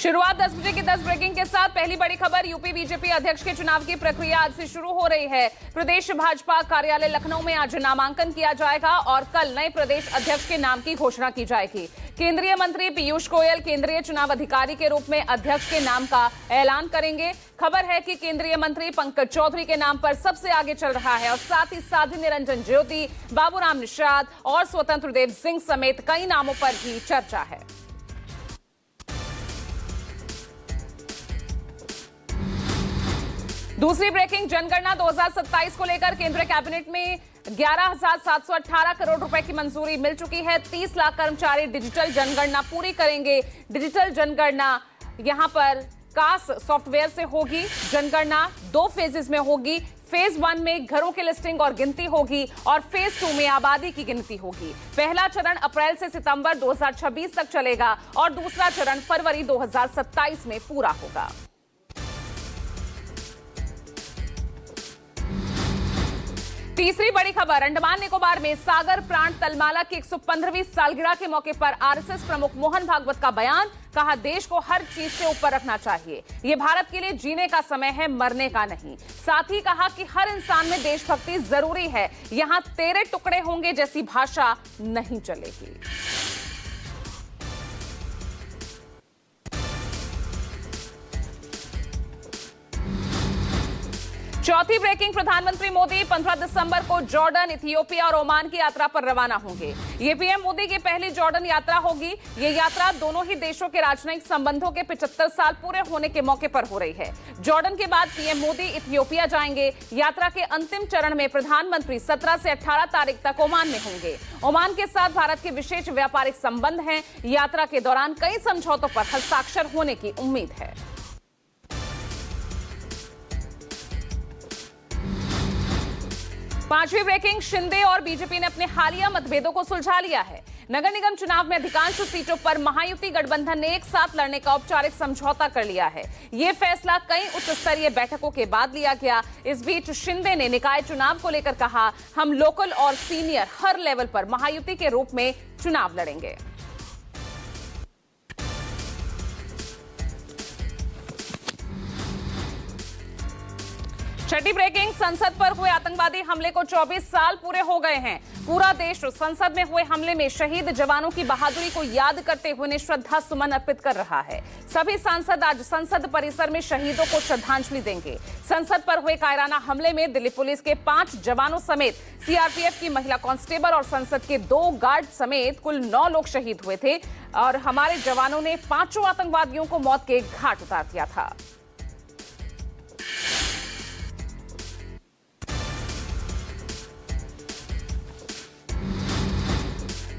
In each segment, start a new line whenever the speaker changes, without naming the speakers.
शुरुआत 10 बजे की 10 ब्रेकिंग के साथ पहली बड़ी खबर। यूपी बीजेपी अध्यक्ष के चुनाव की प्रक्रिया आज से शुरू हो रही है। प्रदेश भाजपा कार्यालय लखनऊ में आज नामांकन किया जाएगा और कल नए प्रदेश अध्यक्ष के नाम की घोषणा की जाएगी। केंद्रीय मंत्री पीयूष गोयल केंद्रीय चुनाव अधिकारी के रूप में अध्यक्ष के नाम का ऐलान करेंगे। खबर है कि केंद्रीय मंत्री पंकज चौधरी के नाम पर सबसे आगे चल रहा है और साथ ही साध्वी निरंजन ज्योति, बाबूराम निषाद और स्वतंत्र देव सिंह समेत कई नामों पर भी चर्चा है। दूसरी ब्रेकिंग, जनगणना 2027 को लेकर केंद्रीय कैबिनेट में 11,718 करोड़ रुपए की मंजूरी मिल चुकी है। 30 लाख कर्मचारी डिजिटल जनगणना पूरी करेंगे। डिजिटल जनगणना यहां पर कास सॉफ्टवेयर से होगी। जनगणना 2 फेजेस में होगी। फेज 1 में घरों की लिस्टिंग और गिनती होगी और फेज 2 में आबादी की गिनती होगी। पहला चरण अप्रैल से सितंबर 2026 तक चलेगा और दूसरा चरण फरवरी 2027 में पूरा होगा। तीसरी बड़ी खबर, अंडमान निकोबार में सागर प्राण तलमाला की 115वीं सालगिरह के मौके पर आरएसएस प्रमुख मोहन भागवत का बयान। कहा, देश को हर चीज से ऊपर रखना चाहिए। ये भारत के लिए जीने का समय है, मरने का नहीं। साथ ही कहा कि हर इंसान में देशभक्ति जरूरी है। यहां तेरे टुकड़े होंगे जैसी भाषा नहीं चलेगी। चौथी ब्रेकिंग, प्रधानमंत्री मोदी 15 दिसंबर को जॉर्डन, इथियोपिया और ओमान की यात्रा पर रवाना होंगे। ये पीएम मोदी की पहली जॉर्डन यात्रा होगी। ये यात्रा दोनों ही देशों के राजनयिक संबंधों के 75 साल पूरे होने के मौके पर हो रही है। जॉर्डन के बाद पीएम मोदी इथियोपिया जाएंगे। यात्रा के अंतिम चरण में प्रधानमंत्री 17 से 18 तारीख तक ओमान में होंगे। ओमान के साथ भारत के विशेष व्यापारिक संबंध हैं। यात्रा के दौरान कई समझौतों पर हस्ताक्षर होने की उम्मीद है। पांचवी ब्रेकिंग, शिंदे और बीजेपी ने अपने हालिया मतभेदों को सुलझा लिया है। नगर निगम चुनाव में अधिकांश सीटों पर महायुति गठबंधन ने एक साथ लड़ने का औपचारिक समझौता कर लिया है। यह फैसला कई उच्च स्तरीय बैठकों के बाद लिया गया। इस बीच शिंदे ने निकाय चुनाव को लेकर कहा, हम लोकल और सीनियर हर लेवल पर महायुति के रूप में चुनाव लड़ेंगे। छठी ब्रेकिंग, संसद पर हुए आतंकवादी हमले को 24 साल पूरे हो गए हैं। पूरा देश संसद में हुए हमले में शहीद जवानों की बहादुरी को याद करते हुए श्रद्धा सुमन अर्पित कर रहा है। सभी सांसद आज संसद परिसर में शहीदों को श्रद्धांजलि देंगे। संसद पर हुए कायराना हमले में दिल्ली पुलिस के 5 जवानों समेत सीआरपीएफ की महिला कांस्टेबल और संसद के 2 गार्ड समेत कुल 9 लोग शहीद हुए थे और हमारे जवानों ने 5 आतंकवादियों को मौत के घाट उतार दिया था।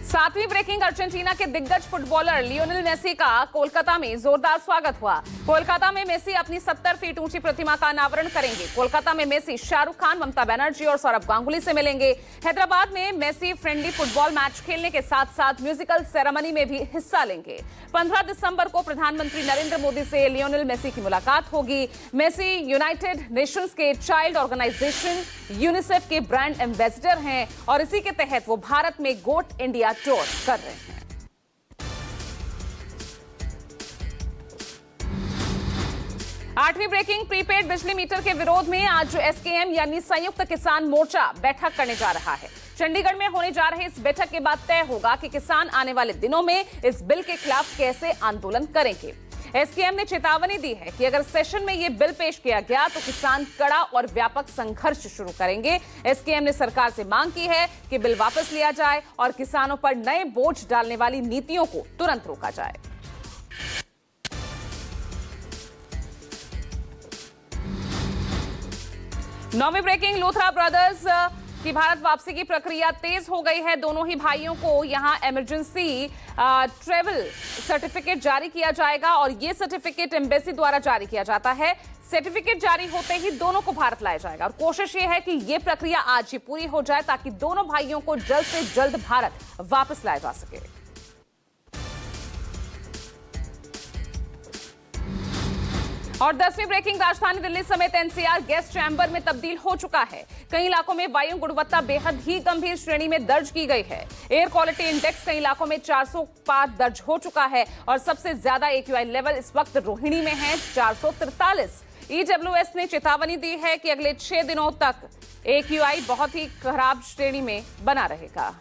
सातवीं ब्रेकिंग, अर्जेंटीना के दिग्गज फुटबॉलर लियोनेल मेसी का कोलकाता में जोरदार स्वागत हुआ। कोलकाता में मेसी अपनी 70 फीट ऊंची प्रतिमा का अनावरण करेंगे। कोलकाता में मेसी शाहरुख खान, ममता बनर्जी और सौरभ गांगुली से मिलेंगे। हैदराबाद में मेसी फ्रेंडली फुटबॉल मैच खेलने के साथ साथ म्यूजिकल सेरेमनी में भी हिस्सा लेंगे। 15 दिसंबर को प्रधानमंत्री नरेंद्र मोदी से लियोनेल मेसी की मुलाकात होगी। मेसी यूनाइटेड नेशंस के चाइल्ड ऑर्गेनाइजेशन यूनिसेफ के ब्रांड एम्बेसडर हैं और इसी के तहत वो भारत में गोट इंडिया टूर कर रहे हैं। आठवीं ब्रेकिंग, प्रीपेड बिजली मीटर के विरोध में आज एसकेएम यानी संयुक्त किसान मोर्चा बैठक करने जा रहा है। चंडीगढ़ में होने जा रहे इस बैठक के बाद तय होगा कि किसान आने वाले दिनों में इस बिल के खिलाफ कैसे आंदोलन करेंगे। एसकेएम ने चेतावनी दी है कि अगर सेशन में यह बिल पेश किया गया तो किसान कड़ा और व्यापक संघर्ष शुरू करेंगे। एसकेएम ने सरकार से मांग की है कि बिल वापस लिया जाए और किसानों पर नए बोझ डालने वाली नीतियों को तुरंत रोका जाए। नौवीं ब्रेकिंग, लूथरा ब्रदर्स की भारत वापसी की प्रक्रिया तेज हो गई है। दोनों ही भाइयों को यहां इमरजेंसी ट्रेवल सर्टिफिकेट जारी किया जाएगा और यह सर्टिफिकेट एम्बेसी द्वारा जारी किया जाता है। सर्टिफिकेट जारी होते ही दोनों को भारत लाया जाएगा और कोशिश यह है कि यह प्रक्रिया आज ही पूरी हो जाए ताकि दोनों भाइयों को जल्द से जल्द भारत वापस लाया जा सके। और 10वीं ब्रेकिंग, राजधानी दिल्ली समेत एनसीआर गैस चैम्बर में तब्दील हो चुका है। कई इलाकों में वायु गुणवत्ता बेहद ही गंभीर श्रेणी में दर्ज की गई है। एयर क्वालिटी इंडेक्स कई इलाकों में 400 पार दर्ज हो चुका है और सबसे ज्यादा AQI लेवल इस वक्त रोहिणी में है 443। EWS ने चेतावनी दी है कि अगले 6 दिनों तक AQI बहुत ही खराब श्रेणी में बना रहेगा।